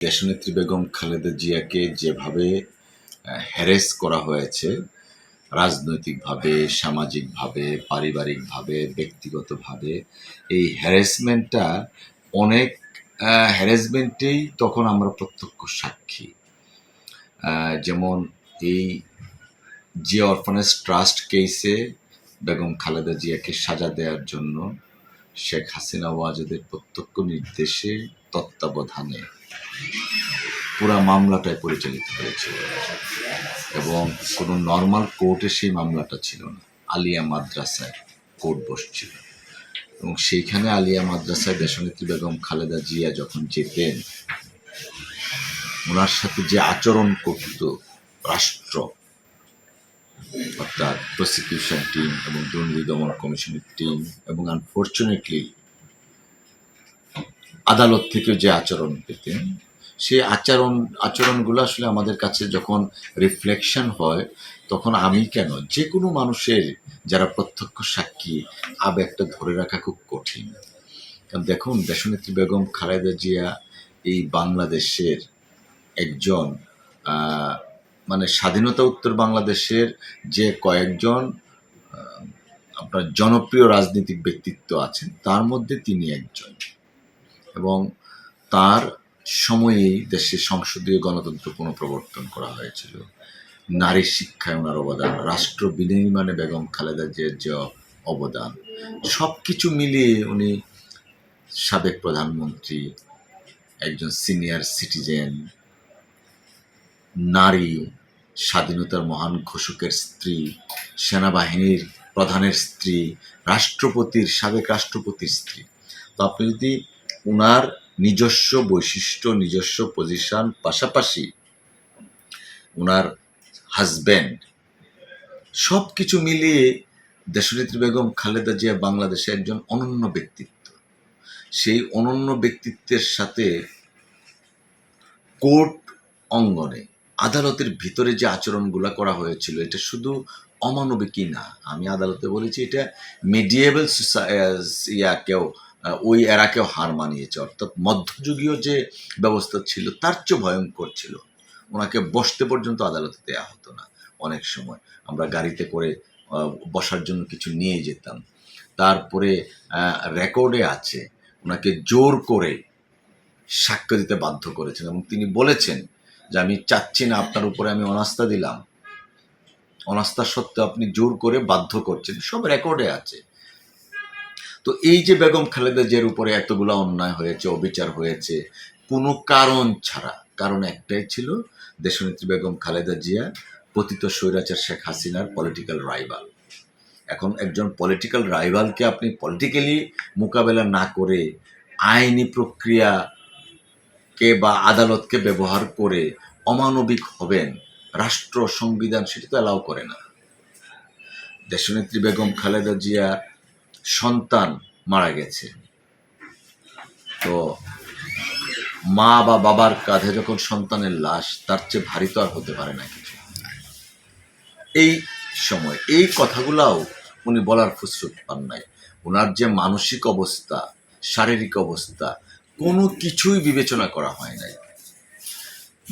দেশনেত্রী বেগম খালেদা জিয়াকে যেভাবে হ্যারেস করা হয়েছে রাজনৈতিকভাবে, সামাজিকভাবে, পারিবারিকভাবে, ব্যক্তিগতভাবে, এই হ্যারাসমেন্টটা অনেক হ্যারাসমেন্টেই তখন আমরা প্রত্যক্ষ সাক্ষী। যেমন এই জিয়া অরফানেজ ট্রাস্ট কেসে বেগম খালেদা জিয়াকে সাজা দেওয়ার জন্য শেখ হাসিনা ওয়াজেদের প্রত্যক্ষ নির্দেশে, তত্ত্বাবধানে পুরা মামলাটাই পরিচালিত হয়েছিল এবং কোনো নর্মাল কোর্টে সেই মামলাটা ছিল না, আলিয়া মাদ্রাসায় কোর্ট বসছিল এবং সেইখানে আলিয়া মাদ্রাসায় দেশনেত্রী বেগম খালেদা জিয়া যখন যেতেন, ওনার সাথে যে আচরণ করত রাষ্ট্র, অর্থাৎ প্রসিকিউশন টিম এবং দুর্নীতি দমন কমিশনের টিম, এবং আনফর্চুনেটলি আদালত থেকেও যে আচরণ পেতেন, সেই আচরণগুলো আসলে আমাদের কাছে যখন রিফ্লেকশন হয়, তখন আমি কেন, যে কোনো মানুষের যারা প্রত্যক্ষ সাক্ষী, আবেগটা ধরে রাখা খুব কঠিন। কারণ দেখুন, দেশনেত্রী বেগম খালেদা জিয়া এই বাংলাদেশের একজন মানে স্বাধীনতা উত্তর বাংলাদেশের যে কয়েকজন আপনার জনপ্রিয় রাজনৈতিক ব্যক্তিত্ব আছেন, তার মধ্যে তিনি একজন। এবং তার সময়েই দেশে সংসদীয় গণতন্ত্র পুনঃপ্রবর্তন করা হয়েছিল, নারী শিক্ষায় ওনার অবদান, রাষ্ট্র বিনির্মাণে বেগম খালেদা জিয়ার যে অবদান, সব কিছু মিলিয়ে উনি সাবেক প্রধানমন্ত্রী, একজন সিনিয়র সিটিজেন, নারী, স্বাধীনতার মহান ঘোষকের স্ত্রী, সেনাবাহিনীর প্রধানের স্ত্রী, সাবেক রাষ্ট্রপতির স্ত্রী। তো আপনি যদি ওনার নিজস্ব বৈশিষ্ট্য, নিজস্ব পজিশন, পাশাপাশি ওনার হাজব্যান্ড, সব কিছু মিলিয়ে দেশনেত্রী বেগম খালেদা জিয়া বাংলাদেশে একজন অনন্য ব্যক্তিত্ব। সেই অনন্য ব্যক্তিত্বের সাথে কোর্ট অঙ্গনে, আদালতের ভিতরে যে আচরণগুলো করা হয়েছিল, এটা শুধু অমানবিকই না, আমি আদালতে বলেছি এটা মিডিয়েবল কেউ ওই এরাকেও হার মানিয়েছে। অর্থাৎ মধ্যযুগীয় যে ব্যবস্থা ছিল তার চেয়ে ভয়ঙ্কর ছিল। ওনাকে বসতে পর্যন্ত আদালতে দেওয়া হতো না। অনেক সময় আমরা গাড়িতে করে বসার জন্য কিছু নিয়ে যেতাম। তারপরে রেকর্ডে আছে ওনাকে জোর করে সাক্ষ্য দিতে বাধ্য করেছেন এবং তিনি বলেছেন যে আমি চাচ্ছি না, আপনার উপরে আমি অনাস্থা দিলাম, অনাস্থা সত্ত্বেও আপনি জোর করে বাধ্য করছেন, সব রেকর্ডে আছে। তো এই যে বেগম খালেদা জিয়ার উপরে এতগুলো অন্যায় হয়েছে, অবিচার হয়েছে কোনো কারণ ছাড়া, কারণ একটাই ছিল, দেশনেত্রী বেগম খালেদা জিয়া পতিত স্বৈরাচার শেখ হাসিনার পলিটিক্যাল রাইভাল। এখন একজন পলিটিক্যাল রাইভালকে আপনি পলিটিক্যালি মোকাবেলা না করে আইনি প্রক্রিয়াকে বা আদালতকে ব্যবহার করে অমানবিক হবেন, রাষ্ট্র সংবিধান সেটা তো অ্যালাউ করে না। দেশনেত্রী বেগম খালেদা জিয়া সন্তান মারা গেছে, তো মা বা বাবার কাঁধে যখন সন্তানের লাশ, তার চেয়ে ভারী তো আর হতে পারে না কিছু। এই সময় এই কথাগুলাও উনি বলার ফুসফুস পান নাই। ওনার যে মানসিক অবস্থা, শারীরিক অবস্থা, কোনো কিছুই বিবেচনা করা হয় নাই।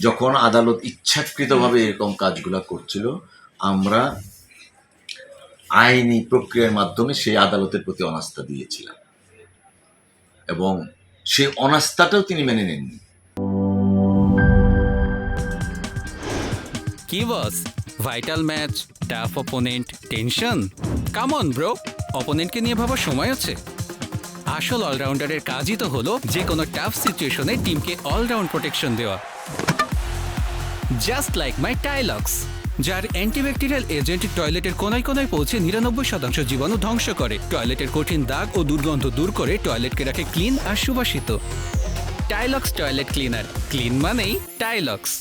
যখন আদালত ইচ্ছাকৃতভাবে এরকম কাজগুলা করছিল, আমরা আইনি প্রক্রিয়ার মাধ্যমে সেই আদালতের প্রতি অনাস্থা দিয়েছিলাম এবং সেই অনাস্থাটাও তিনি মেনে নেননি। কি boss, vital match, tough opponent, tension? Come on bro, অপোনেন্টকে নিয়ে ভাবার সময় আছে। আসল অলরাউন্ডারের কাজই তো হলো যে কোনো টাফ সিচুয়েশনে টিমকে অলরাউন্ড প্রোটেকশন দেওয়া। জাস্ট লাইক মাই টাইলক্স, যার অ্যান্টিব্যাকটেরিয়াল এজেন্ট টয়লেটের কোনায় কোনায় পৌঁছে 99% জীবাণু ধ্বংস করে, টয়লেটের কঠিন দাগ ও দুর্গন্ধ দূর করে টয়লেটকে রাখে ক্লিন আর সুবাসিত। টাইলক্স টয়লেট ক্লিনার, ক্লিন মানেই টাইলক্স।